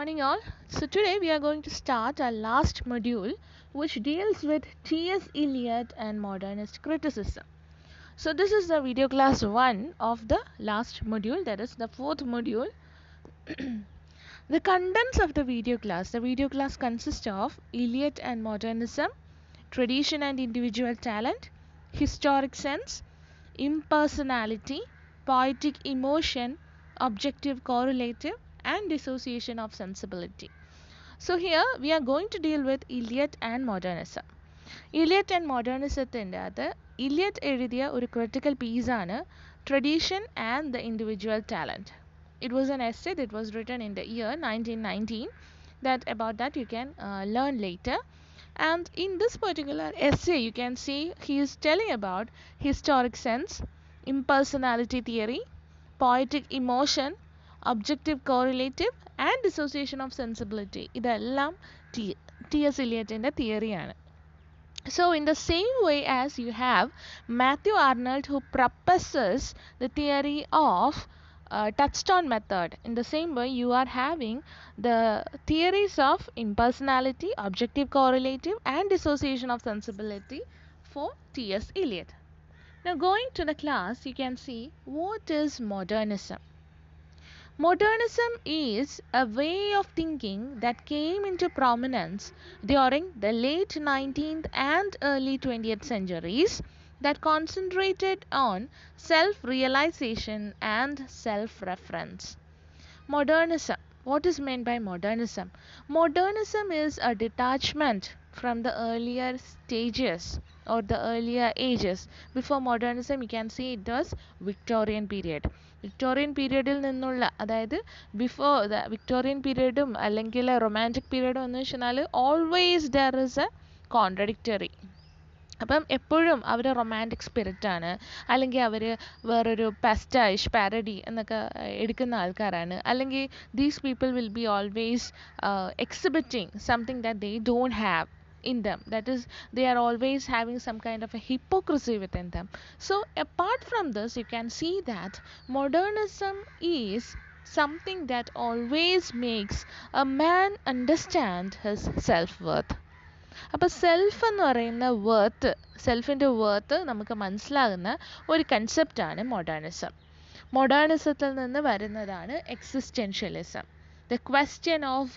morning all. So today we are going to start our last module which deals with T.S. Eliot and modernist criticism. So this is the video class 1 of the last module, that is the 4th module. The contents of the video class consists of Eliot and modernism, tradition and individual talent, historic sense, impersonality, poetic emotion, objective correlative, and dissociation of sensibility. So here we are going to deal with Eliot and modernism. Eliot and modernismത്തിൻ്റെ അത് Eliot എഴുതിയ ഒരു critical piece ആണ് Tradition and the Individual Talent. It was an essay that was written in the year 1919. About that you can learn later. And in this particular essay you can see he is telling about historic sense, impersonality theory, poetic emotion, objective correlative, and dissociation of sensibility. ഇതെല്ലാം T.S. Eliotൻ്റെ തിയറിയാണ്. So in the same way as you have Matthew Arnold who proposes the theory of touchstone method, in the same way you are having the theories of impersonality, objective correlative, and dissociation of sensibility for T.S. Eliot. Now going to the class, you can see what is modernism. Modernism is a way of thinking that came into prominence during the late 19th and early 20th centuries that concentrated on self-realization and self-reference. Modernism. What is meant by modernism? Modernism is a detachment from the earlier stages or the earlier ages. Before modernism you can see it was Victorian period. Victorian periodil ninnulla അതായത് before the Victorian periodum അല്ലെങ്കിൽ romantic period എന്ന് വെച്ചാൽ always there is a contradictory. അപ്പം എപ്പോഴും അവർ romantic സ്പിരിറ്റാണ്, അല്ലെങ്കിൽ അവർ വേറൊരു പെസ്റ്റൈഷ് parody എന്നൊക്കെ എടുക്കുന്ന ആൾക്കാരാണ്, അല്ലെങ്കിൽ these people will be always exhibiting something that they don't have in them, that is they are always having some kind of a hypocrisy within them. So apart from this you can see that modernism is something that always makes a man understand his self-worth. അപ്പോൾ self എന്ന് പറയുന്ന സെൽഫിൻ്റെ worth നമുക്ക് മനസ്സിലാകുന്ന ഒരു കൺസെപ്റ്റാണ് modernism. മോഡേണിസത്തിൽ നിന്ന് വരുന്നതാണ് existentialism. The question of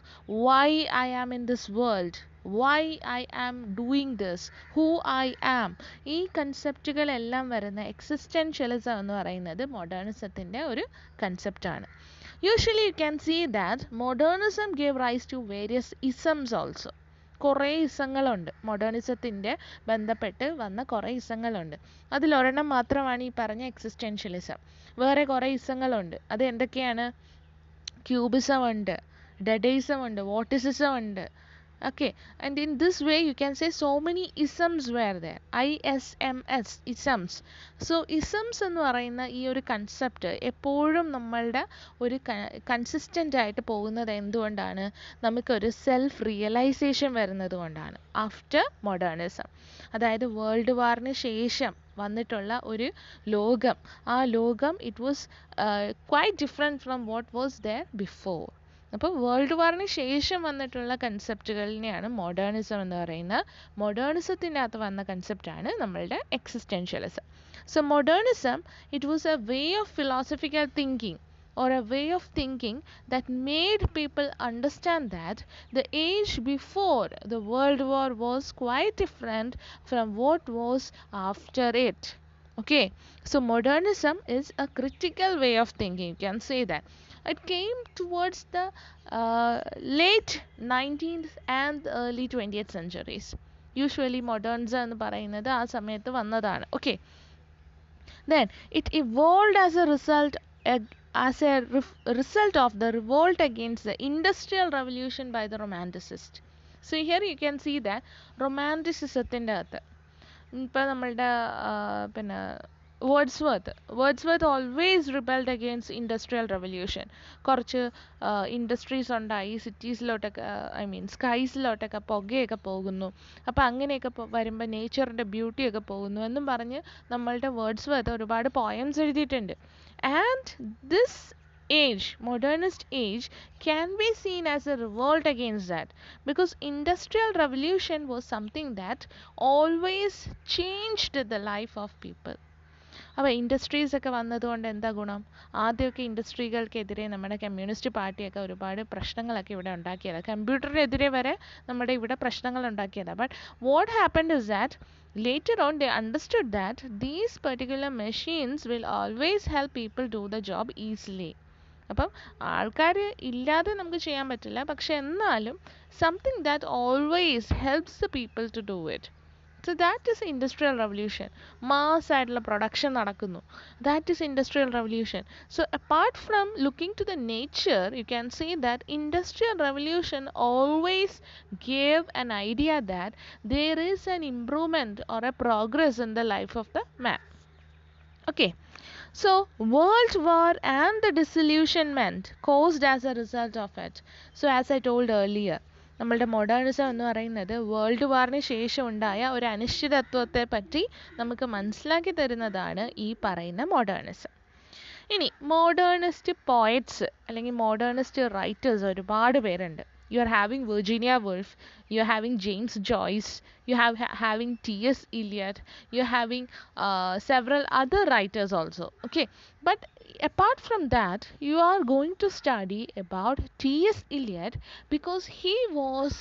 why I am in this world, why I am doing this, who I am, ഈ കൺസെപ്റ്റുകളെല്ലാം വരുന്ന എക്സിസ്റ്റൻഷ്യലിസം എന്ന് പറയുന്നത് മോഡേണിസത്തിൻ്റെ ഒരു കൺസെപ്റ്റാണ്. Usually you can see that modernism gave rise to various isms also. കുറേ ഇസങ്ങളുണ്ട്, മോഡേണിസത്തിൻ്റെ ബന്ധപ്പെട്ട് വന്ന കുറേ ഇസങ്ങളുണ്ട്. അതിലൊരെണ്ണം മാത്രമാണ് ഈ പറഞ്ഞ എക്സിസ്റ്റൻഷ്യലിസം. വേറെ കുറേ ഇസങ്ങളുണ്ട്. അത് എന്തൊക്കെയാണ്? ക്യൂബിസം ഉണ്ട്, ഡഡൈസം ഉണ്ട്, വോട്ടിസിസം ഉണ്ട്. Okay, and in this way you can say so many isms were there. ISMS, isms. So isms എന്ന് പറയുന്ന ഈ ഒരു കൺസെപ്റ്റ് എപ്പോഴും നമ്മളുടെ ഒരു കൺസിസ്റ്റൻ്റ് ആയിട്ട് പോകുന്നത് എന്തുകൊണ്ടാണ്? നമുക്കൊരു സെൽഫ് റിയലൈസേഷൻ വരുന്നത് കൊണ്ടാണ്. ആഫ്റ്റർ മോഡേണിസം, അതായത് വേൾഡ് വാറിന് ശേഷം വന്നിട്ടുള്ള ഒരു ലോകം, ആ ലോകം it was quite different from what was there before. അപ്പോൾ വേൾഡ് വാറിന് ശേഷം വന്നിട്ടുള്ള കൺസെപ്റ്റുകളിനെയാണ് മോഡേണിസം എന്ന് പറയുന്നത്. മോഡേണിസത്തിൻ്റെ അകത്ത് വന്ന കൺസെപ്റ്റാണ് നമ്മളുടെ existentialism. So modernism it was a way of philosophical thinking or a way of thinking that made people understand that the age before the world war was quite different from what was after it. Okay, so modernism is a critical way of thinking, you can say that. It came towards the late 19th and the early 20th centuries. Usually modernism എന്ന് പറയുന്നത് ആ സമയത്ത് വന്നതാണ്. Okay, then it evolved as a result of the revolt against the industrial revolution by the romanticists. So here you can see that romanticismത്തിൻ്റെ അകത്ത് ഇപ്പോൾ നമ്മളുടെ പിന്നെ Wordsworth always rebelled against industrial revolution. കുറച്ച് ഇൻഡസ്ട്രീസ് ഉണ്ടായി, സിറ്റീസിലോട്ടൊക്കെ സ്കൈസിലോട്ടൊക്കെ പുകയൊക്കെ പോകുന്നു. അപ്പോൾ അങ്ങനെയൊക്കെ വരുമ്പോൾ നേച്ചറിൻ്റെ ബ്യൂട്ടിയൊക്കെ പോകുന്നു എന്നും പറഞ്ഞ് നമ്മളുടെ വേർഡ്സ്വർത്ത് ഒരുപാട് പോയംസ് എഴുതിയിട്ടുണ്ട്. And this age, modernist age, can be seen as a revolt against that, because industrial revolution was something that always changed the life of people. അപ്പോൾ ഇൻഡസ്ട്രീസ് ഒക്കെ വന്നതുകൊണ്ട് എന്താ ഗുണം? ആദ്യമൊക്കെ ഇൻഡസ്ട്രികൾക്കെതിരെ നമ്മുടെ കമ്മ്യൂണിസ്റ്റ് പാർട്ടിയൊക്കെ ഒരുപാട് പ്രശ്നങ്ങളൊക്കെ ഇവിടെ ഉണ്ടാക്കിയത്, കമ്പ്യൂട്ടറിനെതിരെ വരെ നമ്മുടെ ഇവിടെ പ്രശ്നങ്ങൾ ഉണ്ടാക്കിയതാണ്. But what happened is that later on they understood that these particular machines will always help people do the job easily. അപ്പം ആൾക്കാർ ഇല്ലാതെ നമുക്ക് ചെയ്യാൻ പറ്റില്ല, പക്ഷെ എന്നാലും something that always helps the people to do it. So that is industrial revolution. Mass ആയിട്ടുള്ള production നടക്കുന്നു. That is industrial revolution. So apart from looking to the nature, you can see that industrial revolution always gave an idea that there is an improvement or a progress in the life of the man. Okay. So world war and the disillusionment caused as a result of it. So as I told earlier, നമ്മളുടെ modernism എന്ന് പറയുന്നത് world വാറിന് ശേഷം ഉണ്ടായ ഒരു അനിശ്ചിതത്വത്തെ പറ്റി നമുക്ക് മനസ്സിലാക്കി തരുന്നതാണ് ഈ പറയുന്ന മോഡേണിസം. ഇനി മോഡേണിസ്റ്റ് പോയറ്റ്സ് അല്ലെങ്കിൽ മോഡേണിസ്റ്റ് റൈറ്റേഴ്സ് ഒരുപാട് പേരുണ്ട്. You are having Virginia Woolf, you are having James Joyce, you have having T.S. Eliot, you are having several other writers also. Okay, but apart from that, you are going to study about T.S. Eliot because he was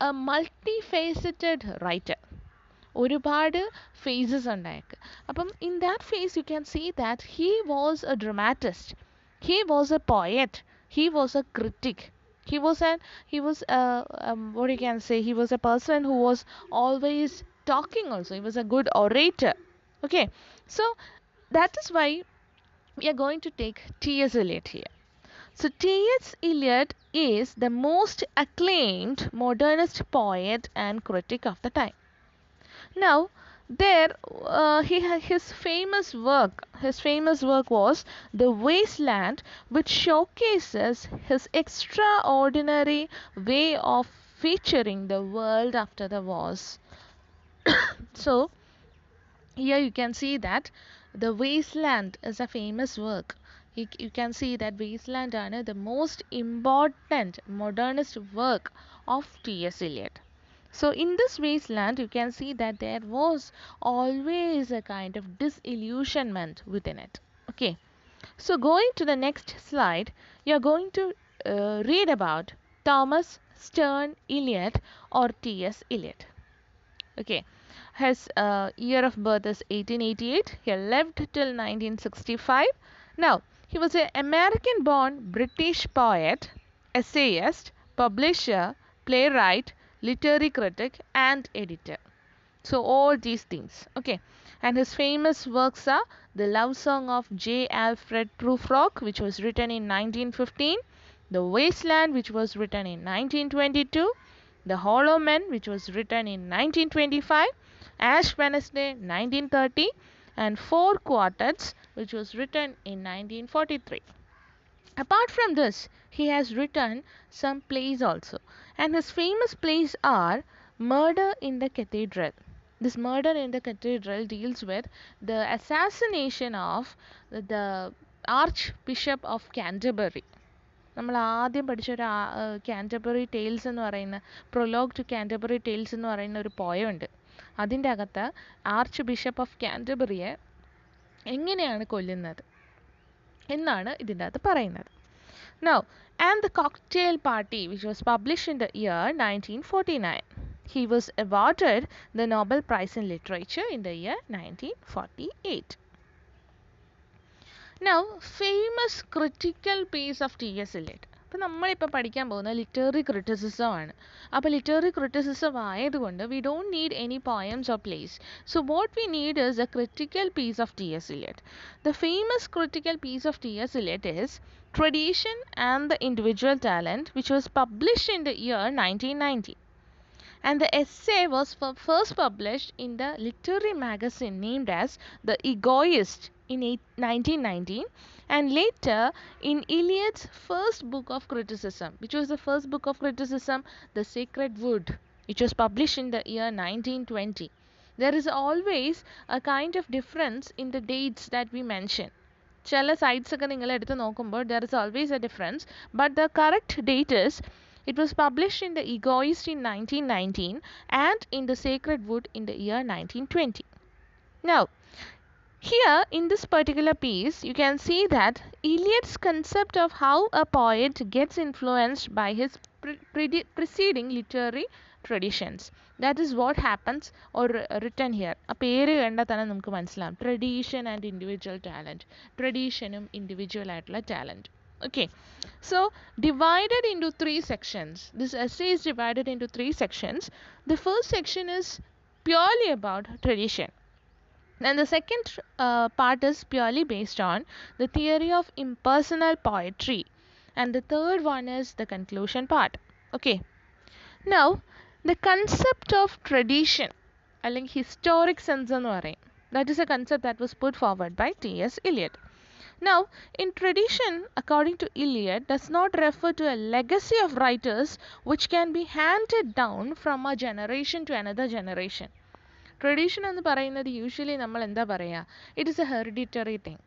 a multifaceted writer. ഒരുപാട് faces ഉണ്ടായേക്ക്. അപ്പം in that phase you can see that he was a dramatist, he was a poet, he was a critic. He was what you can say, he was a person who was always talking also. He was a good orator. Okay, so that is why we are going to take T.S. Eliot here. So T.S. Eliot is the most acclaimed modernist poet and critic of the time. Now there his famous work was The Wasteland, which showcases his extraordinary way of featuring the world after the wars. So here you can see that The Wasteland is a famous work. You can see that Wasteland is the most important modernist work of T.S. Eliot. So in this Wasteland you can see that there was always a kind of disillusionment within it. Okay, so going to the next slide, you are going to read about Thomas Sterne Eliot or T.S. Eliot. Okay, his year of birth is 1888. He lived till 1965. Now he was an American born British poet, essayist, publisher, playwright, literary critic and editor. So all these things. Okay, and his famous works are The Love Song of J. Alfred Prufrock, which was written in 1915, The Wasteland, which was written in 1922, The Hollow Men, which was written in 1925, Ash Wednesday 1930, and Four Quartets, which was written in 1943. Apart from this, he has written some plays also, and his famous plays are Murder in the Cathedral. This Murder in the Cathedral deals with the assassination of the Archbishop of Canterbury. നമ്മൾ ആദ്യം പഠിച്ച ഒരു Canterbury tales എന്ന് പറയുന്ന prologue to Canterbury tales എന്ന് പറയുന്ന ഒരു പോയമുണ്ട്. അതിൻ്റെ അകത്ത് ആർച്ച് ബിഷപ്പ് ഓഫ് കാൻറ്റർബറിയെ എങ്ങനെയാണ് കൊല്ലുന്നത് എന്നാണ് ഇതിൻ്റെ അകത്ത് പറയുന്നത്. Now, and The Cocktail Party, which was published in the year 1949. He was awarded the Nobel Prize in Literature in the year 1948. Now, famous critical piece of T.S. Eliot. അപ്പോൾ നമ്മളിപ്പോൾ പഠിക്കാൻ പോകുന്ന ലിറ്റററി ക്രിറ്റിസിസം ആണ്. അപ്പോൾ literary criticism ആയതുകൊണ്ട് we don't need any poems or plays. So what we need is a critical piece of T.S. Eliot. The famous critical piece of T.S. Eliot is Tradition and the Individual Talent, which was published in the year 1990. And the essay was first published in the literary magazine named as The Egoist in 1919, and later in Eliot's first book of criticism, which was the first book of criticism, The Sacred Wood, which was published in the year 1920. There is always a kind of difference in the dates that we mention. ചില sites ഒക്കെ നിങ്ങൾ എടുത്ത് നോക്കുമ്പോൾ there is always a difference, but the correct date is it was published in the Egoist in 1919 and in the Sacred Wood in the year 1920. Now, here in this particular piece, you can see that Eliot's concept of how a poet gets influenced by his preceding literary traditions. That is what happens or written here. ആ പേര് കണ്ടാൽ തന്നെ നമുക്ക് മനസ്സിലാവും. Tradition and individual talent. Traditionും individual ആയിട്ടുള്ള talent. Okay, so divided into 3 sections. This essay is divided into 3 sections. The first section is purely about tradition. And the second part is purely based on the theory of impersonal poetry. And the third one is the conclusion part. Okay. Now, the concept of tradition, അല്ലെങ്കിൽ historic sense എന്ന് പറയും. That is a concept that was put forward by T.S. Eliot. Now, in tradition, according to Eliot, does not refer to a legacy of writers which can be handed down from a generation to another generation. Tradition എന്ന് പറയുന്നത് usually നമ്മൾ എന്താ പറയുക? It is a hereditary thing.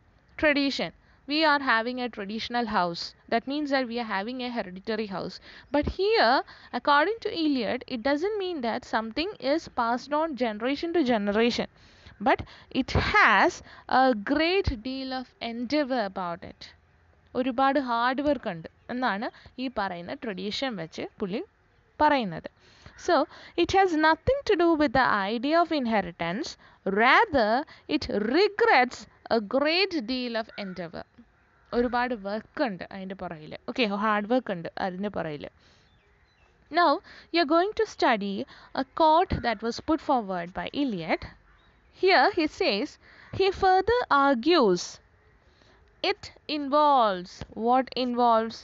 Tradition. We are having a traditional house. That means that we are having a hereditary house. But here, according to Eliot, it doesn't mean that something is passed on generation to generation. But it has a great deal of endeavor about it. ഒരുപാട് hard work ഉണ്ട് എന്നാണ് ഈ പറയുന്ന tradition വെച്ച് പുള്ളി പറയുന്നത്. So, it has nothing to do with the idea of inheritance. Rather, it regrets a great deal of endeavor. ഒരുപാട് work ഉണ്ട് അതിൻ്റെ പുറകിൽ. ഓക്കെ, ഹാർഡ് വർക്ക് ഉണ്ട് അതിൻ്റെ പുറകിൽ. Now, you are going to study a quote that was put forward by Eliot. Here he says, he further argues, it involves, what involves?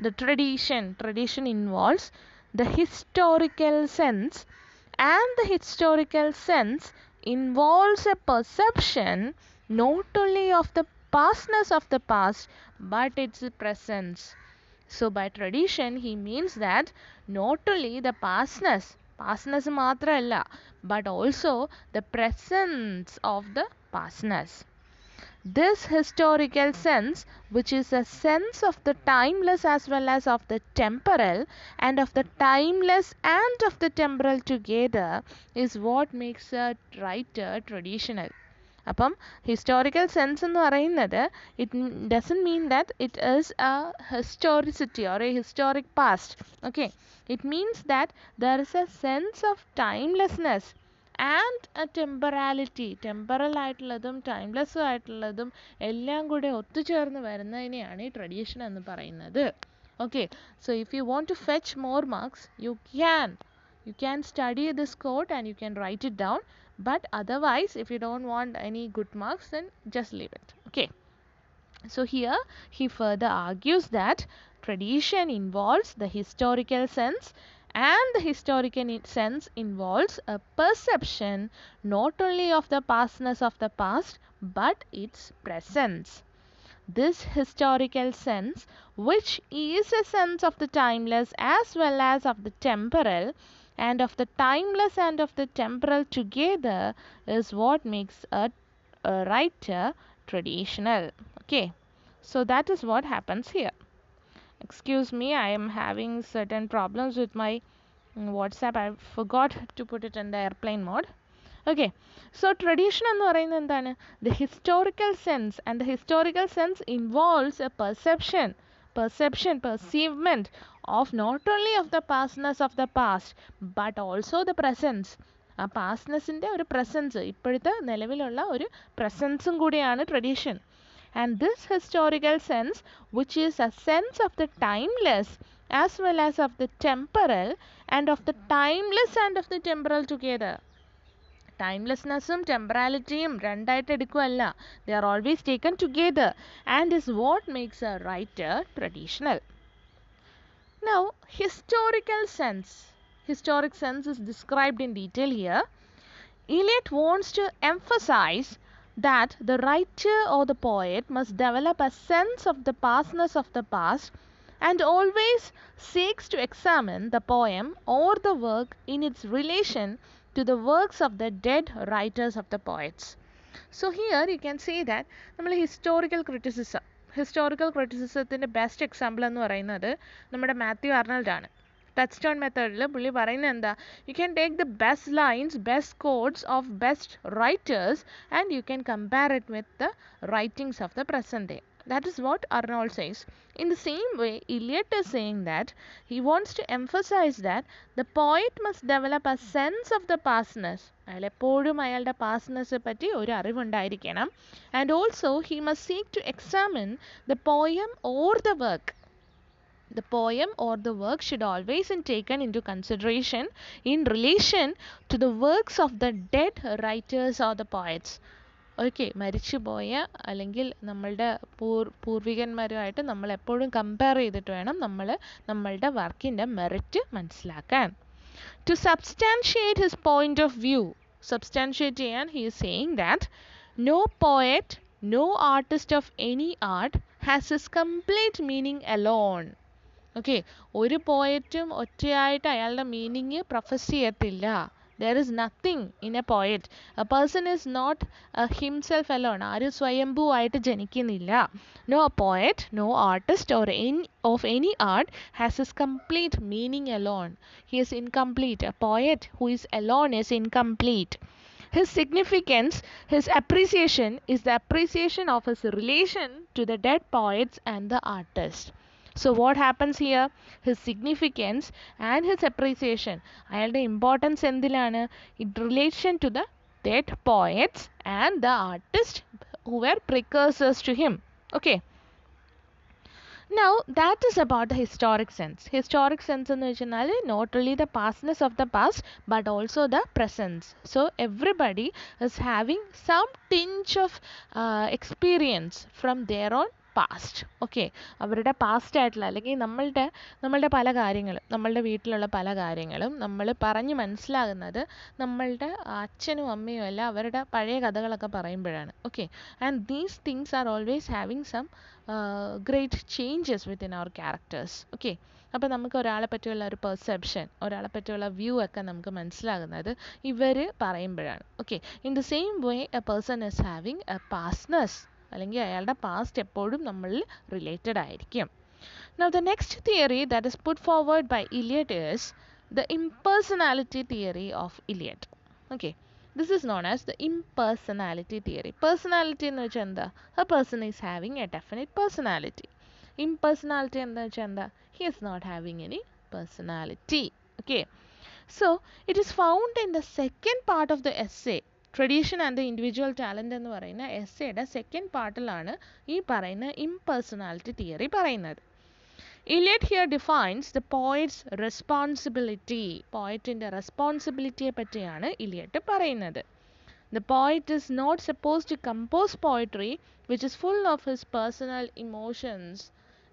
The tradition. Tradition involves the historical sense, and the historical sense involves a perception not only of the pastness of the past but its presence. So by tradition he means that not only the pastness മാത്രമല്ല, but also the presence of the pastness. This historical sense, which is a sense of the timeless as well as of the temporal, and of the timeless and of the temporal together, is what makes a writer traditional. അപ്പം historical sense എന്ന് പറയുന്നത് it doesn't mean that it is a historicity or a historic past. Okay, it means that there is a sense of timelessness and a temporality. Temporal ആയിട്ടുള്ളതും ടൈംലെസ്സും ആയിട്ടുള്ളതും എല്ലാം കൂടെ ഒത്തുചേർന്ന് വരുന്നതിനെയാണ് ഈ ട്രഡീഷൻ എന്ന് പറയുന്നത്. Okay, so if you want to fetch more marks you can study this quote and you can write it down, but otherwise if you don't want any good marks then just leave it. Okay, so here he further argues that tradition involves the historical sense, and the historical sense involves a perception not only of the pastness of the past but its presence. This historical sense, which is a sense of the timeless as well as of the temporal, and of the timeless and of the temporal together, is what makes a writer traditional. Okay, so that is what happens here. Excuse me, I am having certain problems with my WhatsApp. I forgot to put it in the airplane mode. Okay, so tradition എന്ന് പറയുന്നത് എന്താണ്? The historical sense, and the historical sense involves a perceivement of not only of the pastness of the past but also the presence. ആ പാസ്റ്റ്നെസ്സിൻ്റെ ഒരു presence, ഇപ്പോഴത്തെ നിലവിലുള്ള ഒരു പ്രസൻസും കൂടിയാണ് tradition. And this historical sense, which is a sense of the timeless as well as of the temporal, and of the timeless and of the temporal together. ടൈംലെസ്നെസ്സും ടെമ്പറാലിറ്റിയും രണ്ടായിട്ട് എടുക്കുകയല്ല, they are always taken together and is what makes a writer traditional. Now, historical sense is described in detail here. Eliot wants to emphasize that the writer or the poet must develop a sense of the pastness of the past and always seeks to examine the poem or the work in its relation to the works of the dead writers of the poets. So here you can say that നമ്മൾ historical ക്രിറ്റിസിസത്തിൻ്റെ best example എന്ന് പറയുന്നത് നമ്മുടെ മാത്യു ആർണൽഡ് ആണ്. Touch stone മെത്തേഡിൽ പുള്ളി പറയുന്നത് എന്താ, you can take the best lines, best codes of best writers and you can compare it with the writings of the present day. That is what Arnold says. In the same way, Eliot is saying that he wants to emphasize that the poet must develop a sense of the pastness. അയാൾ എപ്പോഴും അയാളുടെ പാസ്റ്റ്നെസ് പറ്റി ഒരു അറിവുണ്ടായിരിക്കണം. And also he must seek to examine the poem or the work. The poem or the work should always be taken into consideration in relation to the works of the dead writers or the poets. Okay, മരിച്ചുപോയ അല്ലെങ്കിൽ നമ്മളുടെ പൂർവികന്മാരുമായിട്ട് നമ്മൾ എപ്പോഴും compare ചെയ്തിട്ട് വേണം നമ്മൾ നമ്മളുടെ വർക്കിൻ്റെ മെറിറ്റ് മനസ്സിലാക്കാൻ. To substantiate his point of view, substantiate ചെയ്യാൻ he is saying that no poet, no artist of any art has his complete meaning alone. Okay, ഒരു പോയറ്റും ഒറ്റയായിട്ട് അയാളുടെ മീനിങ് പ്രൊഫസ് ചെയ്യത്തില്ല. There is nothing in a poet. A person is not himself alone. ആരും സ്വയംഭൂ ആയിട്ട് ജനിക്കുന്നില്ല. No poet, no artist or of any art has his complete meaning alone. He is incomplete. A poet who is alone is incomplete. His significance, his appreciation is the appreciation of his relation to the dead poets and the artist. So what happens here? His significance and his appreciation, അയാളുടെ importance എന്തിലാണ്? In relation to the dead poets and the artists who were precursors to him. Okay. Now that is about the historic sense. Historic sense എന്ന് വെച്ചാൽ not only the pastness of the past but also the presence. So everybody is having some tinge of experience from their own past. Okay, അവരുടെ past ആയിട്ടുള്ള അല്ലെങ്കിൽ നമ്മളുടെ പല കാര്യങ്ങളും, നമ്മളുടെ വീട്ടിലുള്ള പല കാര്യങ്ങളും നമ്മൾ പറഞ്ഞ് മനസ്സിലാകുന്നത് നമ്മളുടെ അച്ഛനും അമ്മയും എല്ലാം അവരുടെ പഴയ കഥകളൊക്കെ പറയുമ്പോഴാണ്. Okay, and these things are always having some great changes within our characters. Okay, അപ്പോൾ നമുക്ക് ഒരാളെ പറ്റിയുള്ള ഒരു പെർസെപ്ഷൻ, ഒരാളെ പറ്റിയുള്ള വ്യൂ ഒക്കെ നമുക്ക് മനസ്സിലാകുന്നത് ഇവർ പറയുമ്പോഴാണ്. Okay, in the same way a person is having a pastness, അല്ലെങ്കിൽ അയാളുടെ പാസ്റ്റ് എപ്പോഴും നമ്മളിൽ റിലേറ്റഡ് ആയിരിക്കും. Now the next theory that is put forward by Eliot is the impersonality theory of Eliot. Okay, this is known as the impersonality theory. Personality എന്ന് വെച്ചാൽ എന്താ? A person is having a definite personality. Impersonality എന്ന് വെച്ചാൽ എന്താ? He is not having any personality. Okay, so it is found in the second part of the essay. Tradition and the individual talent എന്ന് പറയുന്ന എസ്സേയുടെ second പാർട്ടിലാണ് ഈ പറയുന്ന impersonality theory പറയുന്നത്. Eliot here defines the poet's responsibility. പോയറ്റിൻ്റെ റെസ്പോൺസിബിലിറ്റിയെ പറ്റിയാണ് ഇലിയറ്റ് പറയുന്നത്. The poet is not suppose to compose poetry which is full of his personal emotions.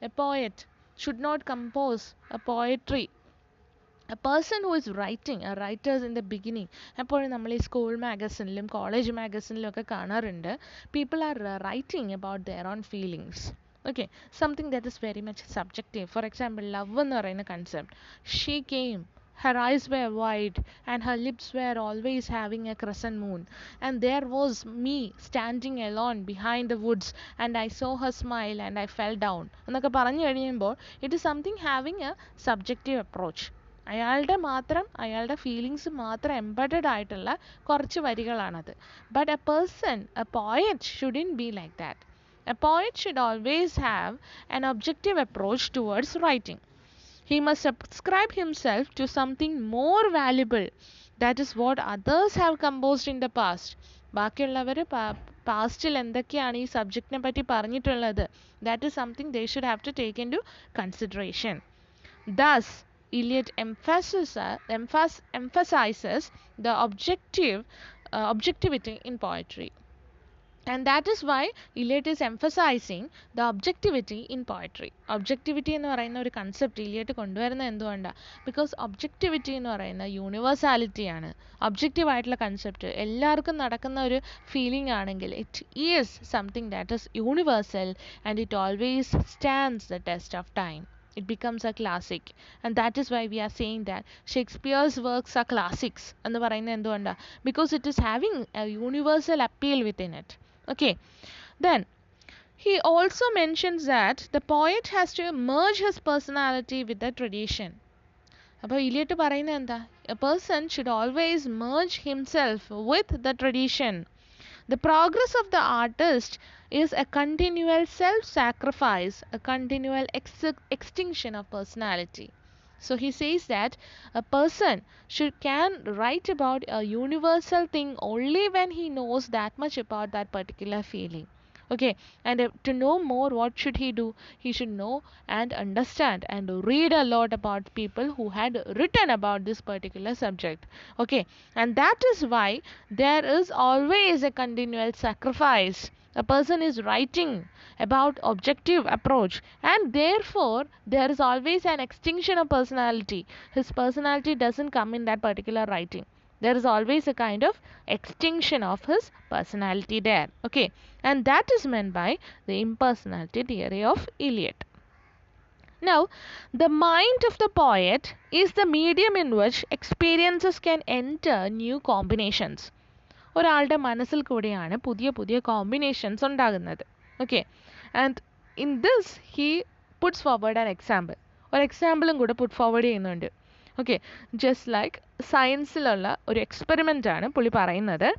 A poet should not compose a poetry. A person who is writing, a writers in the beginning, എപ്പോഴും നമ്മൾ ഈ school മാഗസിനിലും college മാഗസിനിലും ഒക്കെ കാണാറുണ്ട്, people are writing about their own feelings. Okay, something that is very much subjective. For example love എന്ന് പറയുന്ന concept. She came, her eyes were wide and her lips were always having a crescent moon, and there was me standing alone behind the woods and I saw her smile and I fell down എന്നൊക്കെ പറഞ്ഞു കഴിയുമ്പോൾ it is something having a subjective approach. അയാളുടെ feelings മാത്രം embedded ആയിട്ടുള്ള കുറച്ച് വരികളാണത്. But a person, a poet shouldn't be like that. A poet should always have an objective approach towards writing. He must subscribe himself to something more valuable. That is what others have composed in the past. ബാക്കിയുള്ളവർ പാസ്റ്റിൽ എന്തൊക്കെയാണ് ഈ സബ്ജക്റ്റിനെ പറ്റി പറഞ്ഞിട്ടുള്ളത്, that is something they should have to take into consideration. Thus Eliot emphasizes the objectivity in poetry. And that is why Eliot is emphasizing the objectivity in poetry. Objectivity എന്ന് പറയുന്ന ഒരു concept Elliott കൊണ്ടുവരുന്നത് എന്തുകൊണ്ടാണ്? Because objectivity എന്ന് പറയുന്ന universality ആണ്. Objective ആയിട്ടുള്ള concept എല്ലാവർക്കും നടക്കുന്ന ഒരു ഫീലിംഗ് ആണെങ്കിൽ it is something that is universal and it always stands the test of time. It becomes a classic, and that is why we are saying that Shakespeare's works are classics എന്ന് പറയുന്നത് എന്തുകൊണ്ടാ? Because it is having a universal appeal within it. Okay, then he also mentions that the poet has to merge his personality with the tradition. അപ്പോൾ ഇലിയട്ട് പറയുന്നത് എന്താ? A person should always merge himself with the tradition. The progress of the artist is a continual self-sacrifice, a continual extinction of personality. So he says that a person can write about a universal thing only when he knows that much about that particular feeling. Okay, and to know more, what should he do? He should know and understand and read a lot about people who had written about this particular subject. Okay, and that is why there is always a continual sacrifice. A person is writing about objective approach, and therefore there is always an extinction of personality. His personality doesn't come in that particular writing. There is always a kind of extinction of his personality there. Okay, and that is meant by the impersonality theory of Eliot. Now, the mind of the poet is the medium in which experiences can enter new combinations. ഒരാളുടെ മനസ്സിൽ കൂടിയാണ് പുതിയ പുതിയ combinations ഉണ്ടാകുന്നത്. Okay, and in this he puts forward an example. ഒരു എക്സാമ്പിളും കൂടെ പുട്ട് ഫോർവേഡ് ചെയ്യുന്നുണ്ട്. ഓക്കെ, ജസ്റ്റ് ലൈക്ക് സയൻസിലുള്ള ഒരു എക്സ്പെരിമെൻ്റ് ആണ് പുള്ളി പറയുന്നത്.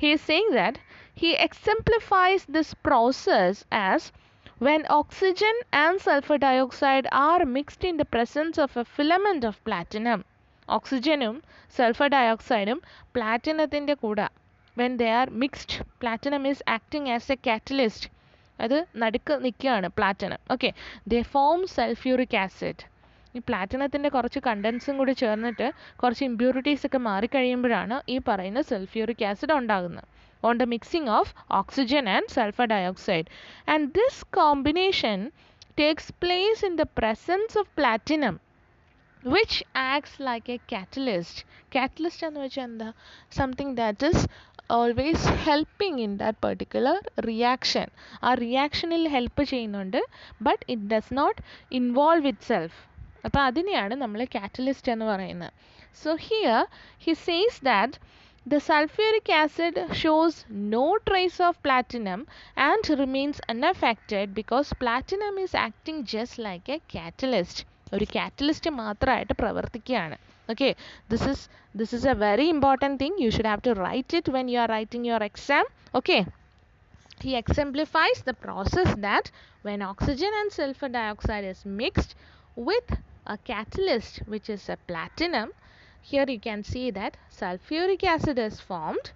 He is saying that he exemplifies this process as when oxygen and sulfur dioxide are mixed in the presence of a filament of platinum. ഓക്സിജനും സൾഫർ ഡയോക്സൈഡും പ്ലാറ്റിനത്തിൻ്റെ കൂടെ when they are mixed, platinum is acting as a catalyst. അത് നടുക്ക് നിൽക്കുകയാണ് platinum. Okay, they form sulfuric acid. ഈ പ്ലാറ്റിനത്തിൻ്റെ കുറച്ച് കണ്ടൻസും കൂടി ചേർന്നിട്ട് കുറച്ച് ഇമ്പ്യൂരിറ്റീസ് ഒക്കെ മാറിക്കഴിയുമ്പോഴാണ് ഈ പറയുന്ന സൾഫ്യൂറിക് ആസിഡ് ഉണ്ടാകുന്നത് on the mixing of oxygen and sulfur dioxide. And this combination takes place in the presence of platinum, which acts like a catalyst. Catalyst എന്ന് വെച്ചാൽ എന്താ? Something that is always helping in that particular reaction. ആ റിയാക്ഷനിൽ help ചെയ്യുന്നുണ്ട്, but it does not involve itself. അപ്പോൾ അതിനെയാണ് നമ്മൾ catalyst എന്ന് പറയുന്നത്. So here he says that the sulfuric acid shows no trace of platinum and remains unaffected because platinum is acting just like a catalyst. ഒരു catalyst മാത്രമായിട്ട് പ്രവർത്തിക്കുകയാണ്. Okay, this is a very important thing. You should have to write it when you are writing your exam. Okay, he exemplifies the process that when oxygen and sulfur dioxide is mixed with a catalyst, which is a platinum, here you can see that sulfuric acid is formed,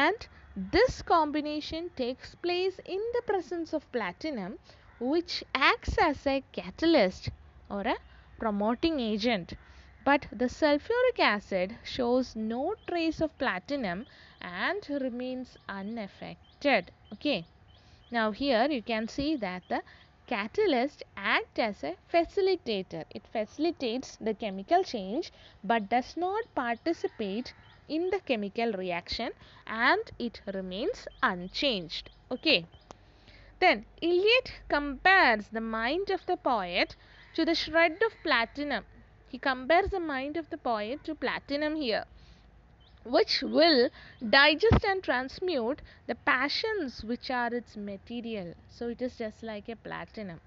and this combination takes place in the presence of platinum, which acts as a catalyst or a promoting agent. But the sulfuric acid shows no trace of platinum and remains unaffected. Okay, now here you can see that the catalyst acts as a facilitator. It facilitates the chemical change but does not participate in the chemical reaction, and it remains unchanged. Okay, then Eliot compares the mind of the poet to the shred of platinum. He compares the mind of the poet to platinum here, which will digest and transmute the passions which are its material. So it is just like a platinum.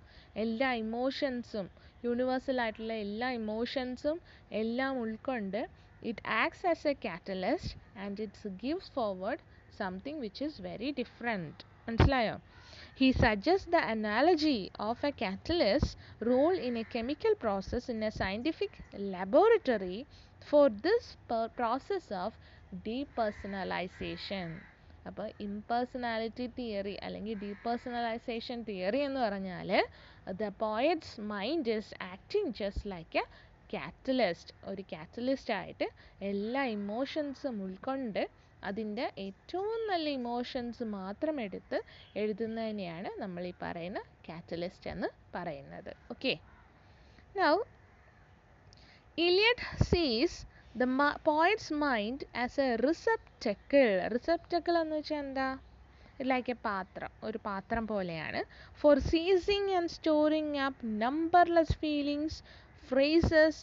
എല്ലാ ഇമോഷൻസും universal ആയിട്ടുള്ള എല്ലാ ഇമോഷൻസും എല്ലാം ഉൾക്കൊണ്ട് it acts as A catalyst and it's gives forward something which is very different. മനസ്സിലായോ? He suggests the analogy of a catalyst role in a chemical process in a scientific laboratory for this process of depersonalization. അപ്പോൾ impersonality theory അല്ലെങ്കിൽ depersonalisation theory എന്ന് പറഞ്ഞാൽ the poets mind is acting just like A catalyst. ഒരു catalyst ആയിട്ട് എല്ലാ ഇമോഷൻസും ഉൾക്കൊണ്ട് അതിൻ്റെ ഏറ്റവും നല്ല ഇമോഷൻസ് മാത്രം എടുത്ത് എഴുതുന്നതിനെയാണ് നമ്മൾ ഈ പറയുന്ന കാറ്റലിസ്റ്റ് എന്ന് പറയുന്നത്. Okay, now Eliot sees the poet's mind as a receptacle. Receptacle എന്ന് വെച്ചാൽ എന്താ? like a patra, ഒരു പാത്രം പോലെയാണ്. For seizing and storing up numberless feelings, phrases,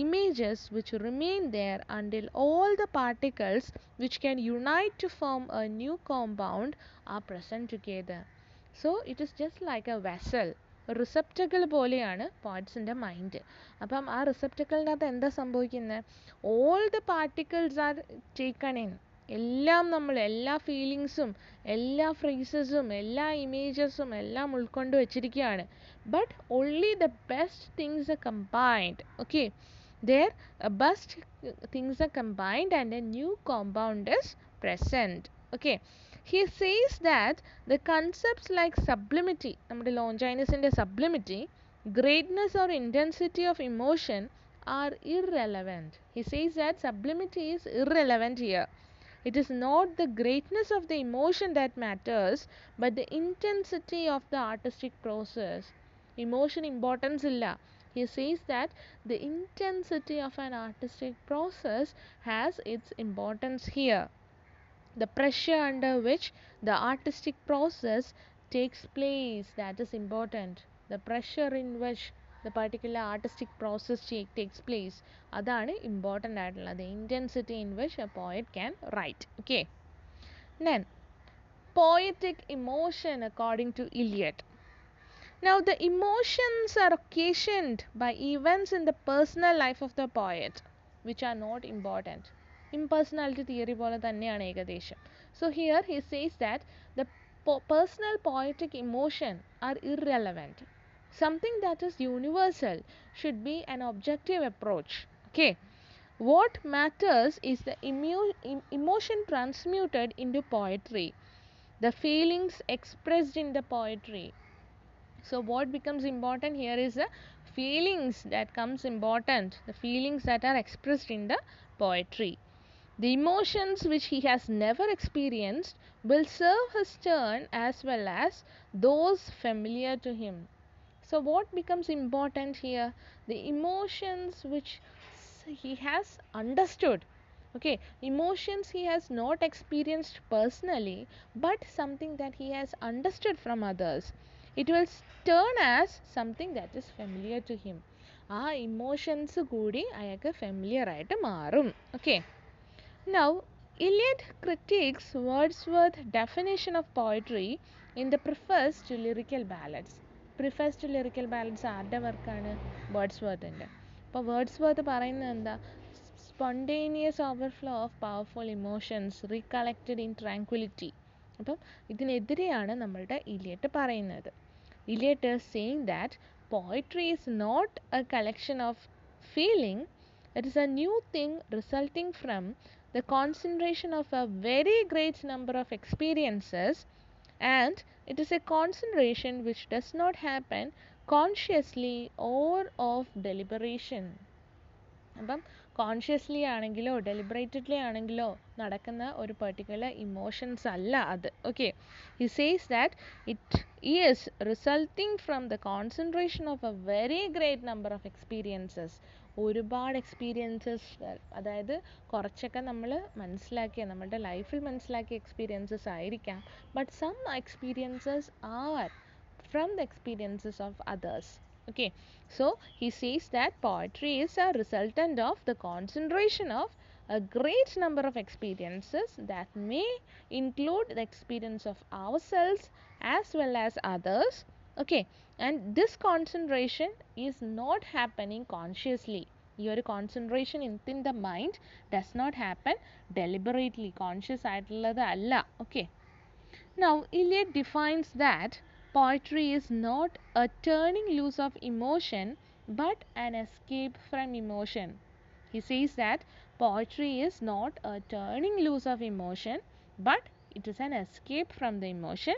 images which remain there until all the particles which can unite to form a new compound are present together. So it is just like a vessel, receptacle പോലെയാണ് പോയിറ്റ്സിൻ്റെ mind. അപ്പം ആ റിസപ്റ്റക്കിളിനകത്ത് എന്താ സംഭവിക്കുന്നത്? All the particles are taken in. എല്ലാം നമ്മൾ എല്ലാ ഫീലിങ്സും എല്ലാ ഫ്രേസസും എല്ലാ ഇമേജസും എല്ലാം ഉൾക്കൊണ്ട് വെച്ചിരിക്കുകയാണ്. But only the best things are combined. Okay, there best things are combined and a new compound is present. Okay, he says that the concepts like sublimity, നമ്മുടെ ലോഞ്ചൈനസിൻ്റെ sublimity, greatness or intensity of emotion are irrelevant. He says that sublimity is irrelevant here. It is not the greatness of the emotion that matters, but the intensity of the artistic process. Emotion importance illa. He says that the intensity of an artistic process has its importance here. The pressure under which the artistic process takes place, that is important. The pressure in which the particular artistic process takes place, adana important aayittulla. The intensity in which a poet can write. Okay, then poetic emotion according to Eliot. Now the emotions are occasioned by events in the personal life of the poet which are not important. Impersonality theory പോലെ തന്നെയാണ് ഏകദേശം. So here he says that the personal poetic emotion are irrelevant. Something that is universal should be an objective approach. Okay, what matters is the emotion transmuted into poetry, the feelings expressed in the poetry. So what becomes important here is the feelings that comes important, the feelings that are expressed in the poetry. The emotions which he has never experienced will serve his turn as well as those familiar to him. So what becomes important here? The emotions which he has understood. Okay, emotions he has not experienced personally, but something that he has understood from others. It will turn as something that is familiar to him. ആ emotions കൂടി അയാൾക്ക് familiar ആയിട്ട് മാറും. Okay, now Eliot critiques Wordsworth's definition of poetry in the preface to Lyrical Ballads. Preface to Lyrical Ballads ആരുടെ വർക്കാണ്? വേർഡ്സ്വർത്തിൻ്റെ. അപ്പോൾ Wordsworth പറയുന്നത് എന്താ? Spontaneous overflow of powerful emotions recollected in tranquillity. അപ്പം ഇതിനെതിരെയാണ് നമ്മളുടെ ഇലിയട്ട് പറയുന്നത്. Eliot is saying that poetry is not a collection of feeling, it is a new thing resulting from the concentration of a very great number of experiences, and it is a concentration which does not happen consciously or of deliberation. അപ്പം consciously ആണെങ്കിലോ deliberatedly ആണെങ്കിലോ നടക്കുന്ന ഒരു particular emotions അല്ല അത്. Okay, he says that it is resulting from the concentration of a very great number of experiences. ഒരുപാട് experiences, അതായത് കുറച്ചൊക്കെ നമ്മൾ മനസ്സിലാക്കിയ നമ്മുടെ ലൈഫിൽ മനസ്സിലാക്കിയ എക്സ്പീരിയൻസസ് ആയിരിക്കാം, but some experiences are from the experiences of others. Okay, so he says that poetry is a resultant of the concentration of a great number of experiences that may include the experience of ourselves as well as others. Okay, and this concentration is not happening consciously. Your concentration in the mind does not happen deliberately. Conscious ആയിട്ടുള്ളത് അല്ല. Okay, now Eliot defines that poetry is not a turning loose of emotion but an escape from emotion. He says that poetry is not a turning loose of emotion but it is an escape from the emotion.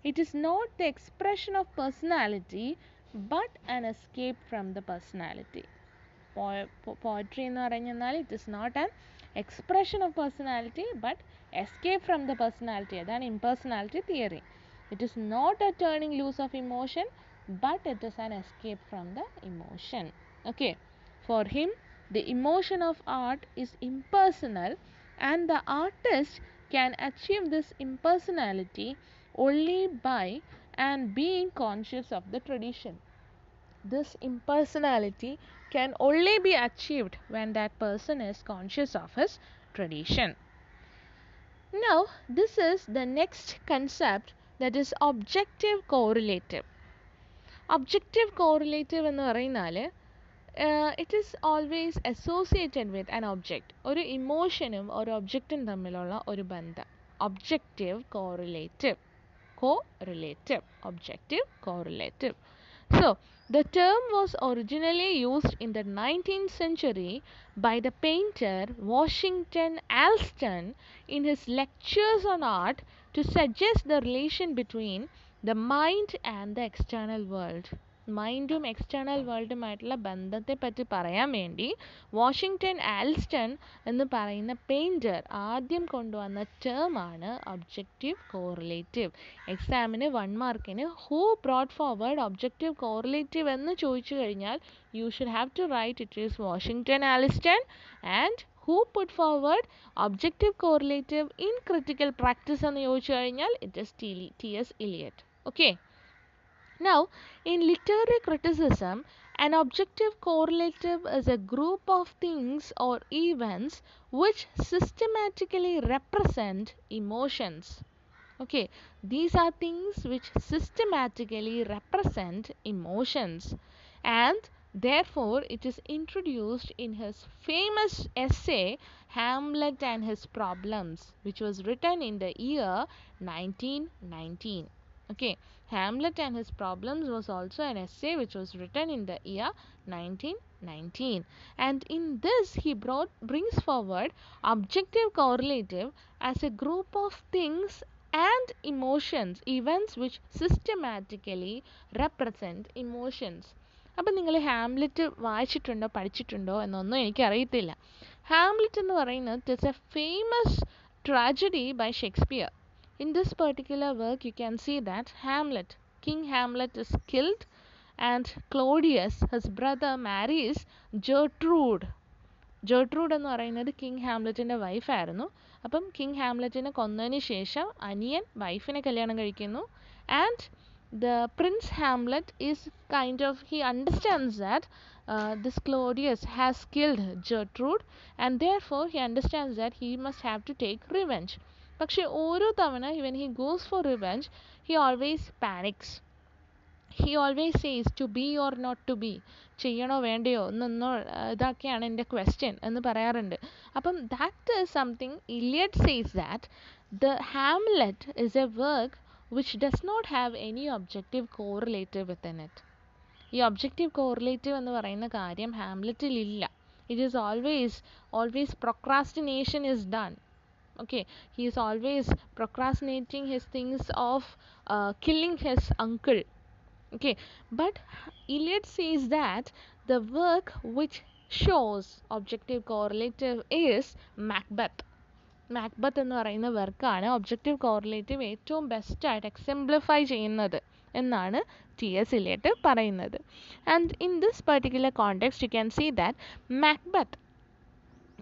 It is not the expression of personality but an escape from the personality. Poetry എന്ന് പറഞ്ഞാൽ it is not an expression of personality but escape from the personality. അതാണ് impersonality theory. It is not a turning loose of emotion but it is an escape from the emotion. Okay, for him the emotion of art is impersonal and the artist can achieve this impersonality only by and being conscious of the tradition. This impersonality can only be achieved when that person is conscious of his tradition. Now, this is the next concept, that is objective correlative. Objective correlative എന്ന് പറയുന്നാൽ it is always associated with an object. ഒരു ഇമോഷനും ഒരു ഒബ്ജക്റ്റും തമ്മിലുള്ള ഒരു ബന്ധം. Objective correlative. Objective correlative. So, the term was originally used in the 19th century by the painter Washington Allston in his lectures on art to suggest the relation between the mind and the external world. മൈൻഡും external വേൾഡുമായിട്ടുള്ള ബന്ധത്തെ പറ്റി പറയാൻ വേണ്ടി Washington ആൽസ്റ്റൺ എന്ന് പറയുന്ന painter ആദ്യം കൊണ്ടുവന്ന ടേമാണ് ഒബ്ജക്റ്റീവ് കോറിലേറ്റീവ്. എക്സാമിന് 1 മാർക്കിന് who brought forward objective correlative എന്ന് ചോദിച്ചു കഴിഞ്ഞാൽ you should have to write it is Washington Allston and who put forward objective correlative in critical practice എന്ന് ചോദിച്ചു കഴിഞ്ഞാൽ it is T.S. Eliot. Okay. Now, in literary criticism, an objective correlative is a group of things or events which systematically represent emotions. Okay, these are things which systematically represent emotions, and therefore it is introduced in his famous essay Hamlet and His Problems, which was written in the year 1919. Okay, Hamlet and His Problems was also an essay which was written in the year 1919, and in this he brings forward objective correlative as a group of things and emotions, events which systematically represent emotions. അപ്പം നിങ്ങൾ Hamlet വായിച്ചിട്ടുണ്ടോ പഠിച്ചിട്ടുണ്ടോ എന്നൊന്നും എനിക്കറിയത്തില്ല. Hamlet എന്ന് പറയുന്നത് it is a famous tragedy by Shakespeare. In this particular work, you can see that Hamlet, King Hamlet is killed, and Claudius, his brother, marries Gertrude. Gertrude എന്ന് പറയുന്നത് കിങ് ഹാംലെറ്റിൻ്റെ വൈഫായിരുന്നു. അപ്പം കിങ് ഹാംലെറ്റിനെ കൊന്നതിന് ശേഷം അനിയൻ വൈഫിനെ കല്യാണം കഴിക്കുന്നു. And the Prince Hamlet is kind of, he understands that this Claudius has killed Gertrude, and therefore he understands that he must have to take revenge. പക്ഷെ ഓരോ തവണ when he goes for revenge, he always panics. He always says to be or not to be, ചെയ്യണോ വേണ്ടയോ എന്നൊന്നോ, ഇതൊക്കെയാണ് എൻ്റെ question എന്ന് പറയാറുണ്ട്. അപ്പം that is something Eliot says that the Hamlet is a work which does not have any objective correlative within it. ഈ objective correlative എന്ന് പറയുന്ന കാര്യം ഹാംലെറ്റിൽ ഇല്ല. It is always procrastination is done. Okay, he is always procrastinating his things of killing his uncle. Okay, but Eliot says that the work which shows objective correlative is Macbeth. Macbeth എന്ന് പറയുന്ന വർക്കാണ് objective correlative ഏറ്റവും ബെസ്റ്റായിട്ട് എക്സംപ്ലിഫൈ ചെയ്യുന്നത് എന്നാണ് T.S. Eliot പറയുന്നത്. And in this particular context you can see that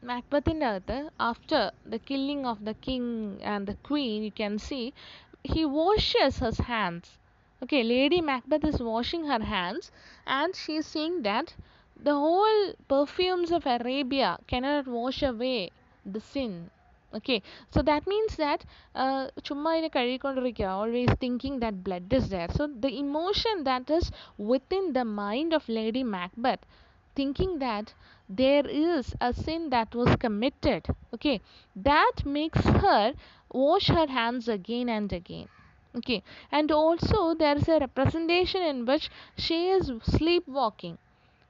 Macbethൻ്റെ അകത്ത് after the killing of the king and the queen you can see he washes his hands. Okay, Lady Macbeth is washing her hands, and she is saying that the whole perfumes of Arabia cannot wash away the sin. Okay, so that means that ചുമ്മാ ഇതിനെ കഴുകിക്കൊണ്ടിരിക്കുക, always thinking that blood is there. So the emotion that is within the mind of Lady Macbeth, thinking that there is a sin that was committed, okay, that makes her wash her hands again and again. Okay, and also there is a representation in which she is sleepwalking.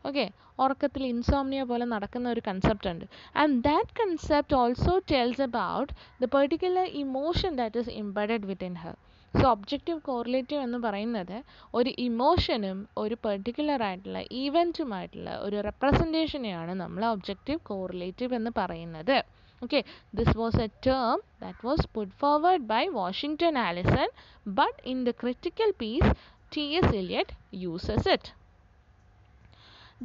Okay, ഉറക്കത്തിൽ insomnia പോലെ നടക്കുന്ന ഒരു concept ഉണ്ട്. And that concept also tells about the particular emotion that is embedded within Har. So objective correlative എന്ന് പറയുന്നത് ഒരു ഇമോഷനും ഒരു particular ആയിട്ടുള്ള ഈവൻറ്റുമായിട്ടുള്ള ഒരു റെപ്രസെൻറ്റേഷനെയാണ് നമ്മൾ ഒബ്ജക്റ്റീവ് കോറിലേറ്റീവ് എന്ന് പറയുന്നത്. Okay, this was a term that was put forward by Washington Allston, but in the critical piece, T.S. Eliot uses it.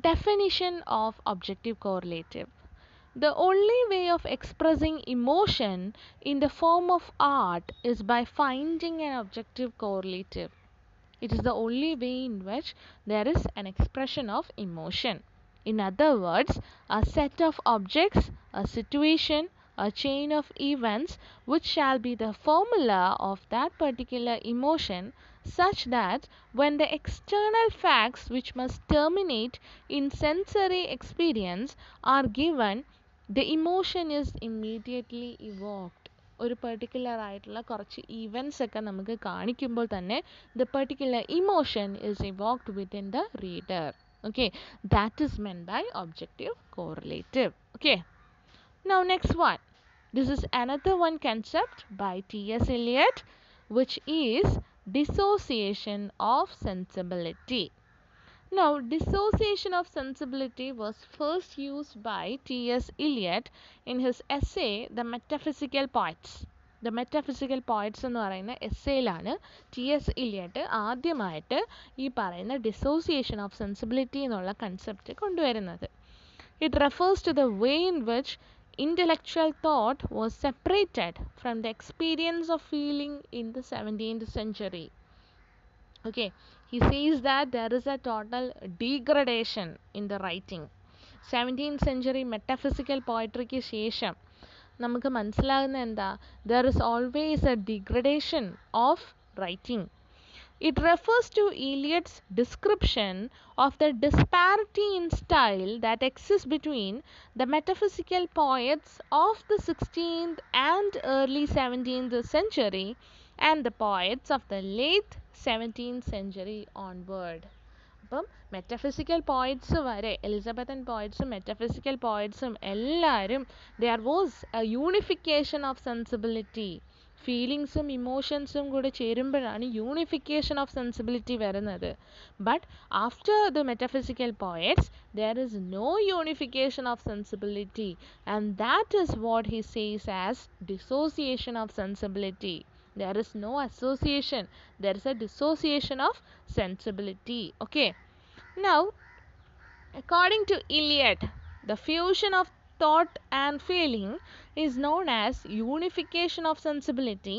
Definition of objective correlative. The only way of expressing emotion in the form of art is by finding an objective correlative. It is the only way in which there is an expression of emotion. In other words, a set of objects, a situation, a chain of events which shall be the formula of that particular emotion, such that when the external facts which must terminate in sensory experience are given, the emotion is immediately evoked. ഒരു particular ആയിട്ടുള്ള കുറച്ച് events ഒക്കെ നമുക്ക് കാണിക്കുമ്പോൾ തന്നെ the particular emotion is evoked within the reader. Okay, that is meant by objective correlative. Okay, now next one. This is another one concept by T.S. Eliot, which is dissociation of sensibility. Now, dissociation of sensibility was first used by T.S. Eliot in his essay The Metaphysical Poets. The Metaphysical Poets എന്ന് പറയുന്ന എസ്സേയിലാണ് T S ഇലിയട്ട് ആദ്യമായിട്ട് ഈ പറയുന്ന dissociation of sensibility എന്നുള്ള concept കൊണ്ടുവരുന്നത്. It refers to the way in which intellectual thought was separated from the experience of feeling in the 17th century. Okay, he says that there is a total degradation in the writing. 17th century metaphysical poetryക്ക് ശേഷം നമുക്ക് മനസ്സിലാകുന്ന എന്താ, there is always a degradation of writing. It refers to Eliot's description of the disparity in style that exists between the metaphysical poets of the 16th and early 17th century and the poets of the late 17th century onward. അപ്പം metaphysical poets വരെ, Elizabethan പോയിറ്റ്സും metaphysical പോയിറ്റ്സും എല്ലാവരും there was a unification of sensibility. ഫീലിങ്സും ഇമോഷൻസും കൂടെ ചേരുമ്പോഴാണ് unification of sensibility വരുന്നത്. But after the metaphysical poets there is no unification of sensibility and that is what he says as dissociation of sensibility. There is no association, there is a dissociation of sensibility. Okay, now according to Eliot, the fusion of thought and feeling is known as unification of sensibility,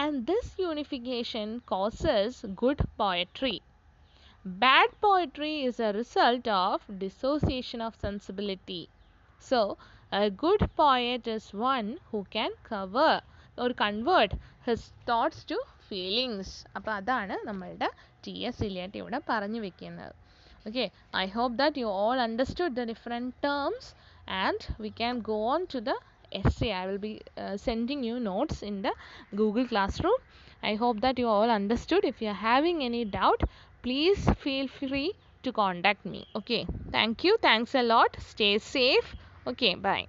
and this unification causes good poetry. Bad poetry is a result of dissociation of sensibility. So a good poet is one who can cover or convert his thoughts to feelings. അപ്പോൾ അതാണ് നമ്മളുടെ T S ഇലിയട്ട് ഇവിടെ പറഞ്ഞു വെക്കുന്നത്. Okay, I hope that you all understood the different terms and we can go on to the essay. I will be sending you notes in the Google Classroom. I hope that you all understood. If you are having any doubt, please feel free to contact me. Okay, thank you. Thanks a lot. Stay safe. Okay, bye.